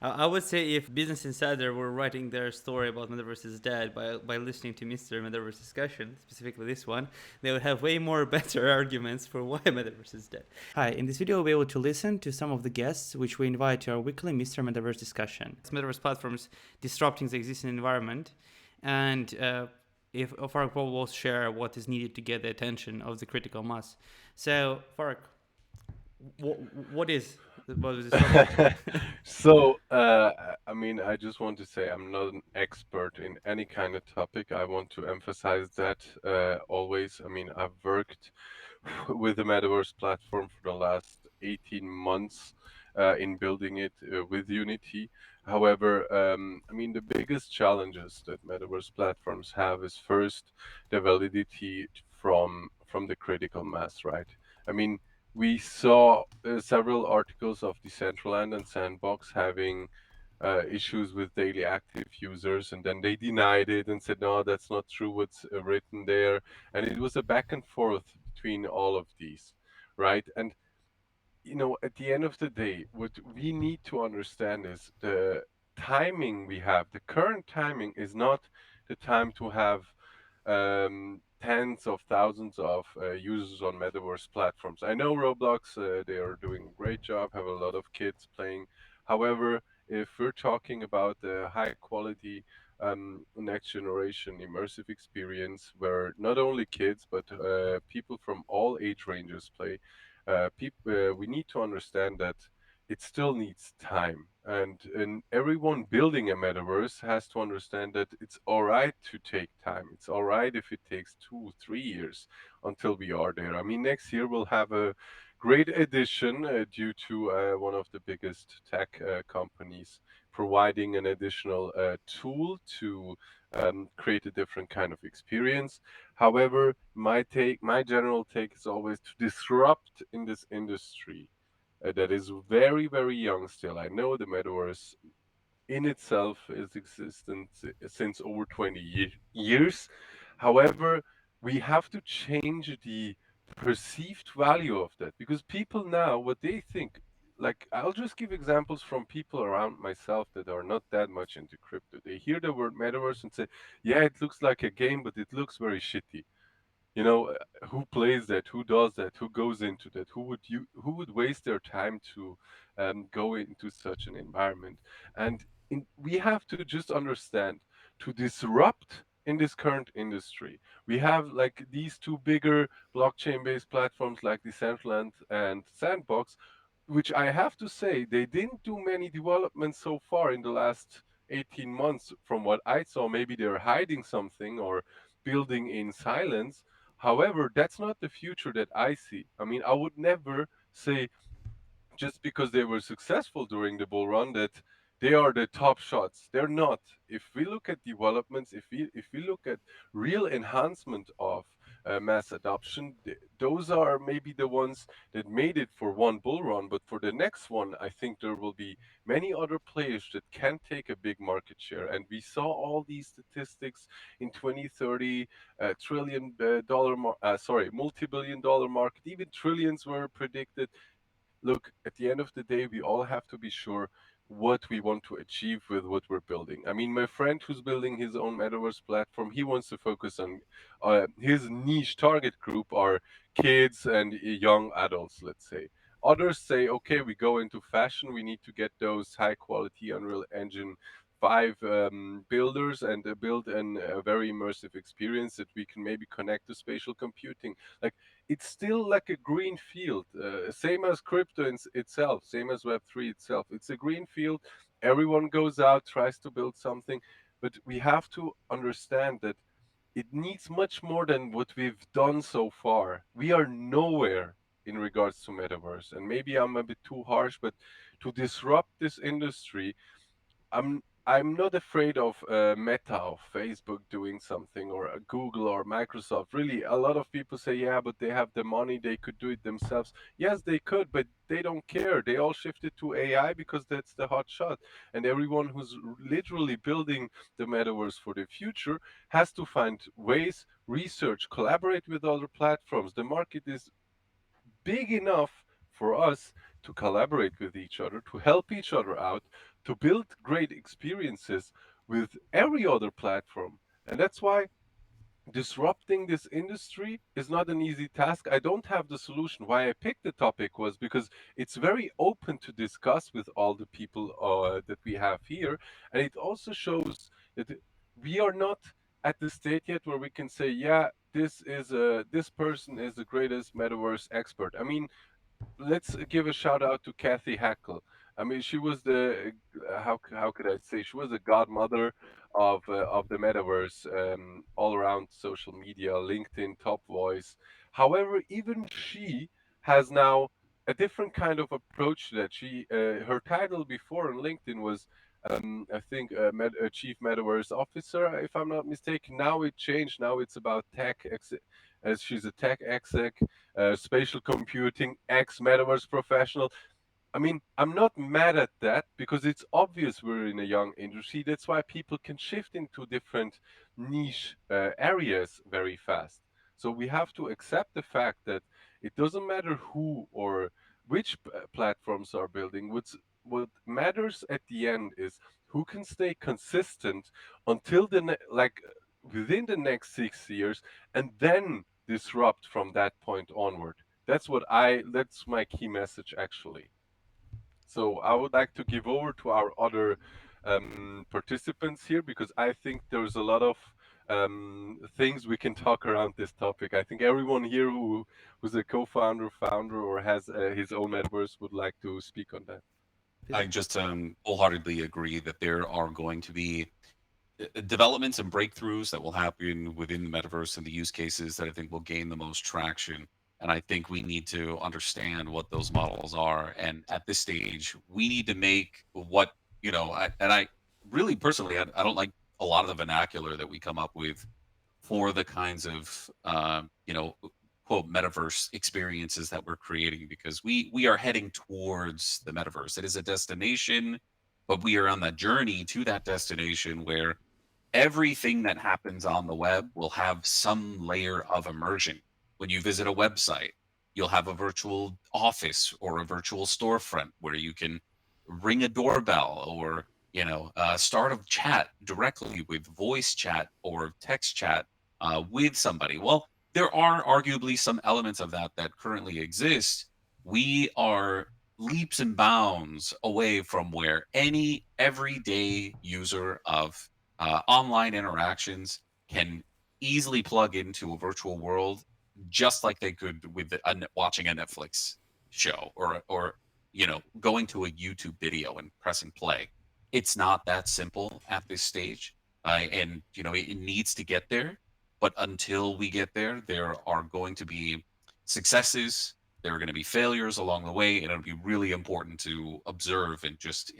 I would say if Business Insider were writing their story about Metaverse is dead by listening to Mr. Metaverse discussion, specifically this one, they would have way more better arguments for why Metaverse is dead. Hi, in this video, we'll be able to listen to some of the guests which we invite to our weekly Mr. Metaverse discussion. It's Metaverse platforms disrupting the existing environment, and if Fark will share what is needed to get the attention of the critical mass. So, Fark, what is disruption? So, I mean, I just want to say I'm not an expert in any kind of topic. I want to emphasize that always. I mean, I've worked with the Metaverse platform for the last 18 months in building it with Unity. However, I mean, the biggest challenges that Metaverse platforms have is first the validity from the critical mass, right? I mean, we saw several articles of Decentraland and Sandbox having issues with daily active users, and then they denied it and said, no, that's not true what's written there. And it was a back and forth between all of these, right? And at the end of the day, what we need to understand is the timing we have. The current timing is not the time to have tens of thousands of users on metaverse platforms. I know Roblox, they are doing a great job, have a lot of kids playing. However, if we're talking about the high quality next generation immersive experience where not only kids but people from all age ranges play, we need to understand that it still needs time. And everyone building a metaverse has to understand that it's all right to take time. It's all right if it takes 2, 3 years until we are there. I mean, next year we'll have a great addition due to one of the biggest tech companies providing an additional tool to create a different kind of experience. However, my general take is always to disrupt in this industry that is very, very young still. I know the metaverse in itself is existent since over 20 years. However, we have to change the perceived value of that because people now, what they think, like I'll just give examples from people around myself that are not that much into crypto. They hear the word metaverse and say, yeah, it looks like a game, but it looks very shitty. Who plays that, who does that, who goes into that, who would waste their time to go into such an environment. And we have to just understand, to disrupt in this current industry, we have like these two bigger blockchain based platforms like Decentraland and Sandbox, which I have to say they didn't do many developments so far in the last 18 months. From what I saw, maybe they're hiding something or building in silence. However, that's not the future that I see. I mean, I would never say just because they were successful during the bull run that they are the top shots. They're not. If we look at developments, if we look at real enhancement of mass adoption, those are maybe the ones that made it for one bull run. But for the next one, I think there will be many other players that can take a big market share. And we saw all these statistics in 2030, trillion dollar, sorry, multi-billion dollar market. Even trillions were predicted. Look, at the end of the day, we all have to be sure what we want to achieve with what we're building. I mean, my friend who's building his own metaverse platform, he wants to focus on his niche target group are kids and young adults, let's say. Others say, okay, we go into fashion, we need to get those high quality Unreal Engine 5 builders and build a very immersive experience that we can maybe connect to spatial computing. Like, it's still like a green field, same as crypto itself, same as Web3 itself. It's a green field. Everyone goes out, tries to build something, but we have to understand that it needs much more than what we've done so far. We are nowhere in regards to metaverse, and maybe I'm a bit too harsh, but to disrupt this industry, I'm not afraid of Meta of Facebook doing something or Google or Microsoft. Really, a lot of people say, yeah, but they have the money, they could do it themselves. Yes, they could, but they don't care. They all shifted to AI because that's the hot shot. And everyone who's literally building the metaverse for the future has to find ways, research, collaborate with other platforms. The market is big enough for us to collaborate with each other, to help each other out, to build great experiences with every other platform. And that's why disrupting this industry is not an easy task. I don't have the solution. Why I picked the topic was because it's very open to discuss with all the people that we have here. And it also shows that we are not at the state yet where we can say, yeah, this person is the greatest metaverse expert. I mean, let's give a shout out to Kathy Hackle. I mean, she was the how could I say, she was the godmother of the metaverse, all around social media, LinkedIn, top voice. However, even she has now a different kind of approach to that. Her title before on LinkedIn was I think a chief metaverse officer, if I'm not mistaken. Now it changed. Now it's about as she's a tech exec, spatial computing, ex metaverse professional. I mean, I'm not mad at that because it's obvious we're in a young industry. That's why people can shift into different niche areas very fast. So we have to accept the fact that it doesn't matter who or which platforms are building. What matters at the end is who can stay consistent until within the next 6 years, and then disrupt from that point onward. That's my key message actually. So I would like to give over to our other participants here because I think there's a lot of things we can talk around this topic. I think everyone here who's a co-founder, founder, or has his own metaverse would like to speak on that. Peter? I just wholeheartedly agree that there are going to be developments and breakthroughs that will happen within the metaverse and the use cases that I think will gain the most traction. And I think we need to understand what those models are. And at this stage, we need to make what, I really personally, I don't like a lot of the vernacular that we come up with for the kinds of, quote, metaverse experiences that we're creating because we are heading towards the metaverse. It is a destination, but we are on that journey to that destination where everything that happens on the web will have some layer of immersion. When you visit a website, you'll have a virtual office or a virtual storefront where you can ring a doorbell or start a chat directly with voice chat or text chat with somebody. Well, there are arguably some elements of that that currently exist. We are leaps and bounds away from where any everyday user of online interactions can easily plug into a virtual world just like they could with watching a Netflix show or going to a YouTube video and pressing play. It's not that simple at this stage, and it needs to get there. But until we get there, there are going to be successes. There are going to be failures along the way, and it'll be really important to observe and just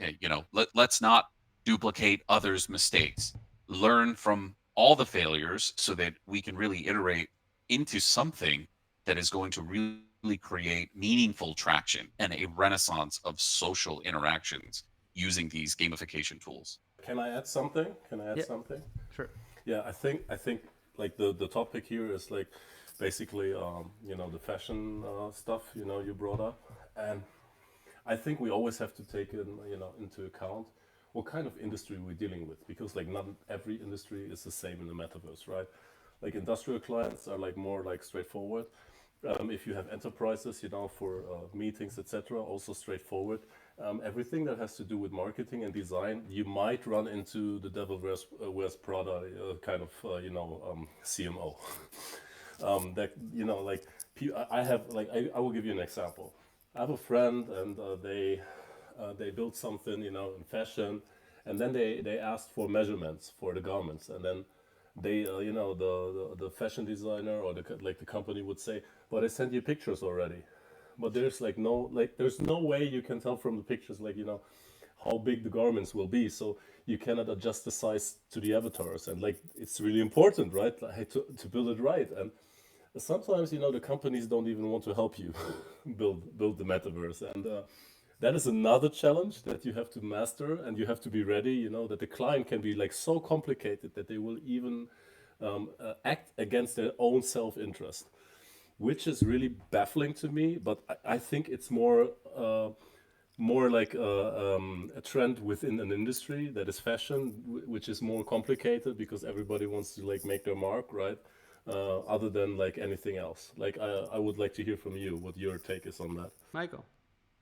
let's not duplicate others' mistakes. Learn from all the failures so that we can really iterate into something that is going to really create meaningful traction and a renaissance of social interactions using these gamification tools. Can I add something? Can I add Yeah, something? sure. Yeah, I think like the topic here is like basically the fashion stuff you brought up, and I think we always have to take into account what kind of industry we're dealing with because like not every industry is the same in the metaverse, right? Like industrial clients are like more like straightforward. If you have enterprises, for meetings, etc., also straightforward. Everything that has to do with marketing and design, you might run into the devil wears Prada kind of, CMO. That like I have like I will give you an example. I have a friend, and they built something, in fashion, and then they asked for measurements for the garments, and then they the fashion designer or the company would say, but I sent you pictures already. But there's no way you can tell from the pictures, how big the garments will be, so you cannot adjust the size to the avatars, and like it's really important, right, like, to build it right. And sometimes the companies don't even want to help you build the metaverse, and that is another challenge that you have to master, and you have to be ready, that the client can be like so complicated that they will even act against their own self-interest. which is really baffling to me. But I think it's more like a trend within an industry that is fashion, which is more complicated because everybody wants to like make their mark, right? Other than like anything else. Like I would like to hear from you what your take is on that. Michael,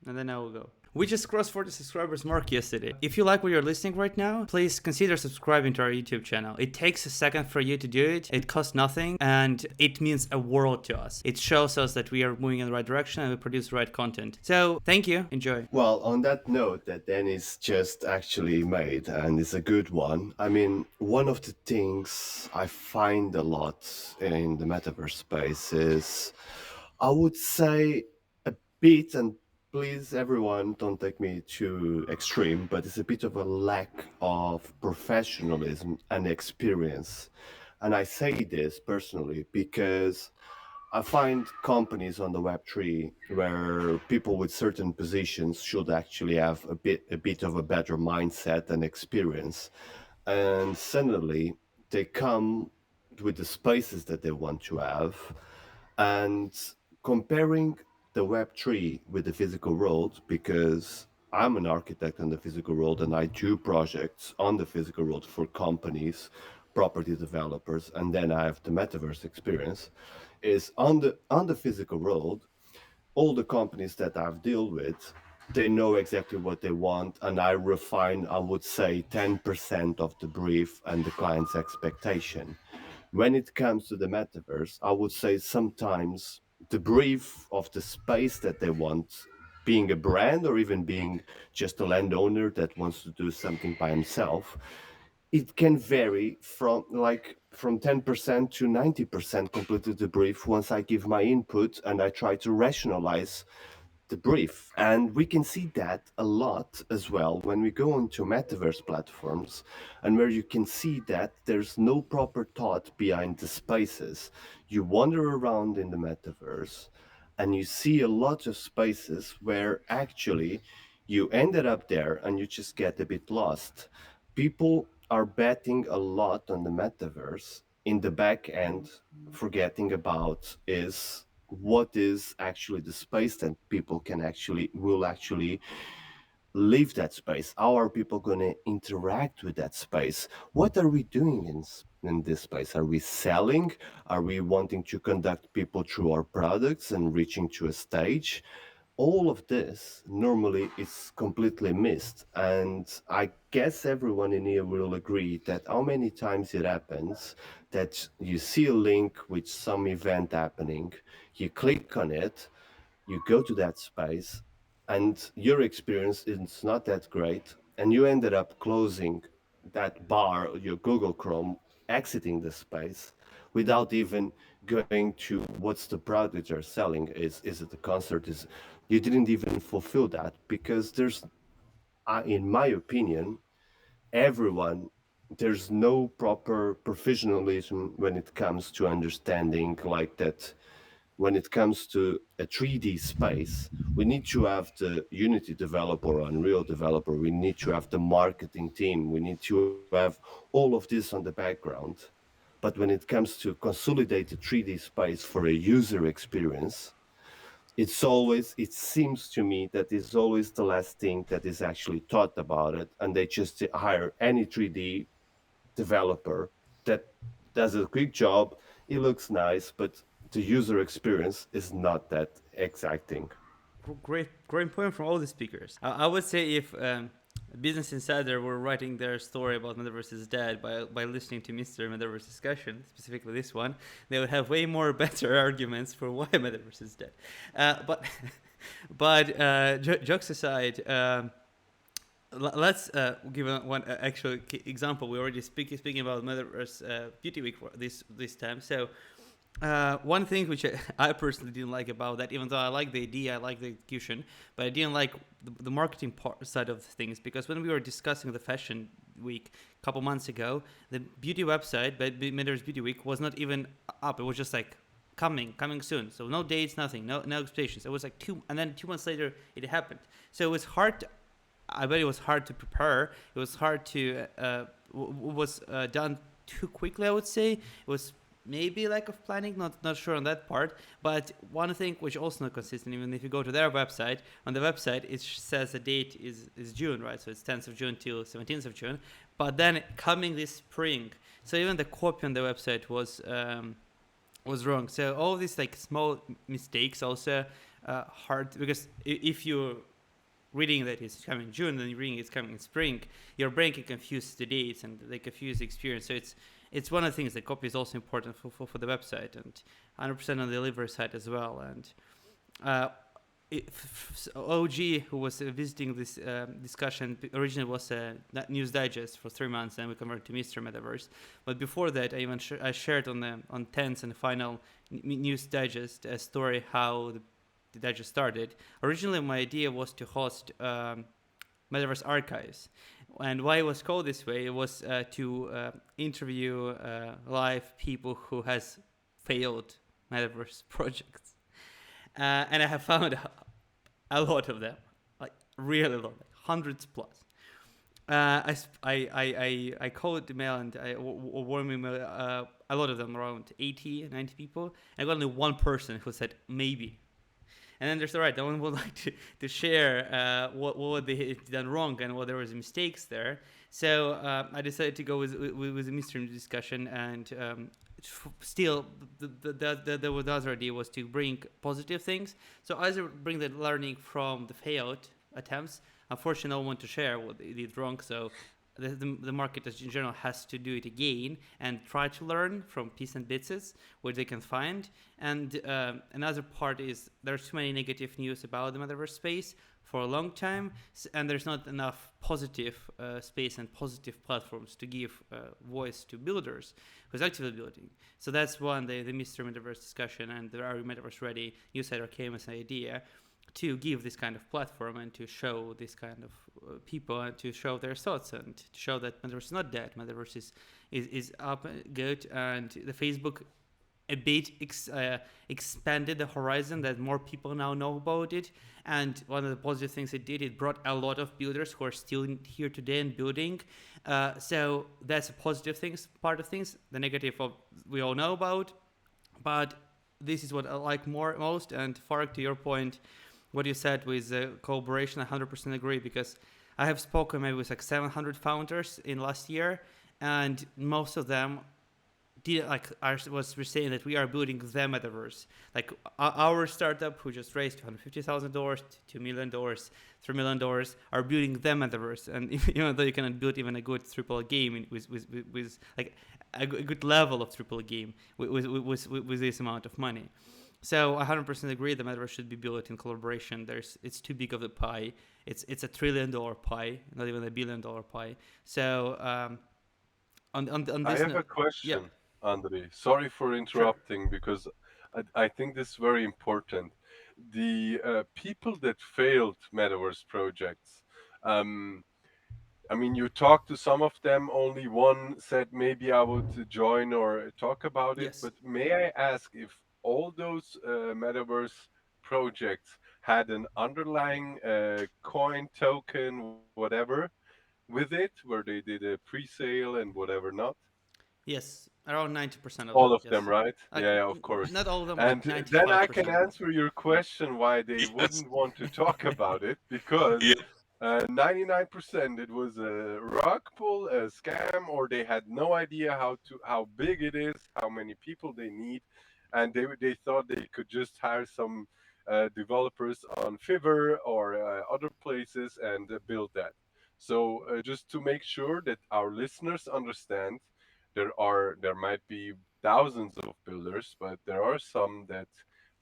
and then I will go. We just crossed 40 subscribers mark yesterday. If you like what you're listening right now, please consider subscribing to our YouTube channel. It takes a second for you to do it. It costs nothing and it means a world to us. It shows us that we are moving in the right direction and we produce the right content. So thank you. Enjoy. Well, on that note that Dennis just actually made, and it's a good one. I mean, one of the things I find a lot in the metaverse space is, I would say, a bit, and please everyone don't take me too extreme, but it's a bit of a lack of professionalism and experience. And I say this personally because I find companies on the Web3 where people with certain positions should actually have a bit of a better mindset and experience. And suddenly they come with the spaces that they want to have. And comparing the Web3 with the physical world, because I'm an architect on the physical world and I do projects on the physical world for companies, property developers, and then I have the metaverse experience, is on the physical world, all the companies that I've dealt with, they know exactly what they want, and I refine, I would say, 10% of the brief and the client's expectation. When it comes to the metaverse, I would say sometimes the brief of the space that they want, being a brand or even being just a landowner that wants to do something by himself, it can vary from 10% to 90% completely the brief once I give my input and I try to rationalize the brief. And we can see that a lot as well when we go into metaverse platforms, and where you can see that there's no proper thought behind the spaces. You wander around in the metaverse and you see a lot of spaces where actually you ended up there and you just get a bit lost. People are betting a lot on the metaverse in the back end, forgetting about is what is actually the space that people will actually leave that space. How are people going to interact with that space? What are we doing in this space? Are we selling? Are we wanting to conduct people through our products and reaching to a stage? All of this normally is completely missed. And I guess everyone in here will agree that how many times it happens that you see a link with some event happening, you click on it, you go to that space, and your experience is not that great, and you ended up closing that bar, your Google Chrome, exiting the space without even going to what's the product you're selling. Is it a concert? Is you didn't even fulfill that because there's, in my opinion, everyone, there's no proper professionalism when it comes to understanding like that. When it comes to a 3D space, we need to have the Unity developer, Unreal developer, we need to have the marketing team, we need to have all of this on the background. But when it comes to consolidate the 3D space for a user experience, it seems to me that it's always the last thing that is actually thought about it, and they just hire any 3D developer that does a quick job. It looks nice, but the user experience is not that exacting. Great point from all the speakers. I would say if Business Insider were writing their story about Metaverse is dead by listening to Mr. Metaverse discussion, specifically this one, they would have way more better arguments for why Metaverse is dead. But jokes aside, let's give one actual example. We already speaking about Metaverse Beauty Week for this time. So one thing which I personally didn't like about that, even though I like the idea, I like the execution, but I didn't like the marketing side of things, because when we were discussing the fashion week a couple months ago, the beauty website, but Metaverse Beauty Week, was not even up. It was just like coming soon. So no dates, nothing, no expectations. It was like 2 months later it happened. So it was hard. I bet it was hard to prepare. It was hard to was done too quickly, I would say. It was maybe lack of planning, not sure on that part. But one thing which also not consistent, even if you go to their website, on the website it says the date is June, right? So it's 10th of June till 17th of June. But then coming this spring, so even the copy on the website was wrong. So all these like small mistakes also hard, because if you reading that it's coming June and reading it's coming in spring, your brain can confuse the dates and they confuse the experience. So it's one of the things that copy is also important for the website, and 100% on the delivery side as well. And uh, OG, who was visiting this discussion, originally was a news digest for 3 months, and we converted to Mr. Metaverse. But before that, I even I shared on Tense and the final news digest a story how the digest started. Originally, my idea was to host Metaverse Archives. And why it was called this way, it was to interview live people who has failed Metaverse projects. And I have found a lot of them, like really a lot, like hundreds plus. I called the mail and I warm email a lot of them, around 80, 90 people. And I got only one person who said maybe. And then there's the right. No one would like to share what they had done wrong and what there was mistakes there. So I decided to go with a mystery discussion, and still the other idea was to bring positive things. So either bring the learning from the failed attempts. Unfortunately, no one to share what they did wrong. So the market in general has to do it again and try to learn from pieces and bits what they can find. And another part is there's too many negative news about the metaverse space for a long time, and there's not enough positive space and positive platforms to give voice to builders who's actively building. So that's one, the Mr. Metaverse discussion, and the Are You Metaverse Ready newsletter came as an idea to give this kind of platform and to show this kind of people and to show their thoughts and to show that Metaverse is not dead. Metaverse is up, good, and the Facebook a bit expanded the horizon, that more people now know about it. And one of the positive things it did, it brought a lot of builders who are still here today and building. So that's a positive things, part of things. The negative we all know about, but this is what I like most. And Fark, to your point, what you said with collaboration, I 100% agree, because I have spoken maybe with like 700 founders in last year, and most of them did, like I was saying, that we are building the metaverse. Like our startup, who just raised $250,000, $2 million, $3 million, are building the metaverse. And even though you cannot build even a good triple game with like a good level of triple game with this amount of money. So I 100% agree the metaverse should be built in collaboration. It's too big of a pie. It's a $1 trillion pie, not even a $1 billion pie. So on this I have a note, yeah, question, Andre. Sorry for sure. interrupting, because I think this is very important. The people that failed metaverse projects, um, I mean, you talked to some of them, only one said maybe I would join or talk about it. Yes. But may I ask if all those metaverse projects had an underlying coin, token, whatever with it, where they did a pre-sale and whatever not? Yes, around 90% of All them. of them, Yes, right? like Yeah, yeah, of course. not all of them, And like then I 95% can of them. answer your question why they Yes. wouldn't want to talk about it, because Yeah. 99% it was a rug pull, a scam, or they had no idea how big it is, how many people they need, and they thought they could just hire some developers on Fiverr or other places and build that. So just to make sure that our listeners understand, there might be thousands of builders, but there are some that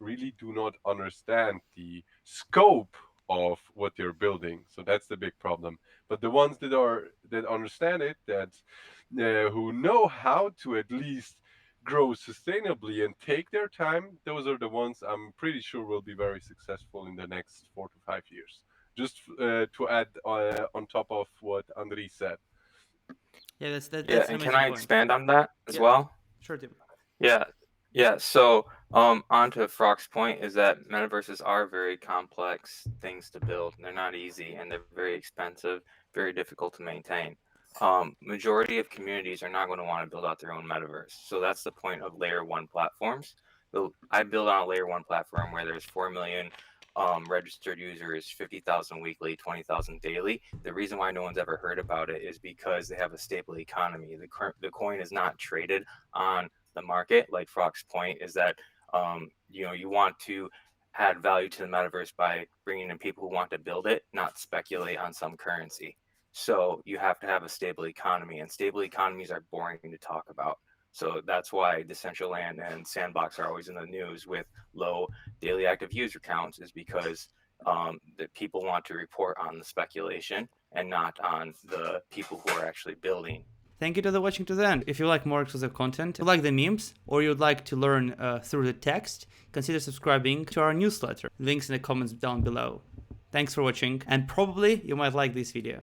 really do not understand the scope of what you're building. So that's the big problem. But the ones that understand it, that who know how to at least grow sustainably and take their time, those are the ones I'm pretty sure will be very successful in the next 4 to 5 years. Just to add on top of what Andri said. Yeah, Yeah, that's an and can amazing I point. expand on that as Yeah, well? sure, Tim. Yeah, yeah. So, on to Frog's point is that metaverses are very complex things to build. They're not easy, and they're very expensive, very difficult to maintain. majority of communities are not going to want to build out their own metaverse. So that's the point of layer one platforms. I build on a layer one platform where there's 4 million registered users, 50,000 weekly, 20,000 daily. The reason why no one's ever heard about it is because they have a stable economy. The coin is not traded on the market. Like Frog's point is that you want to add value to the metaverse by bringing in people who want to build it, not speculate on some currency. So you have to have a stable economy, and stable economies are boring to talk about. So that's why Decentraland and Sandbox are always in the news with low daily active user counts, is because the people want to report on the speculation and not on the people who are actually building. Thank you to the watching to the end. If you like more exclusive content, you like the memes, or you'd like to learn through the text, consider subscribing to our newsletter. Links in the comments down below. Thanks for watching, and probably you might like this video.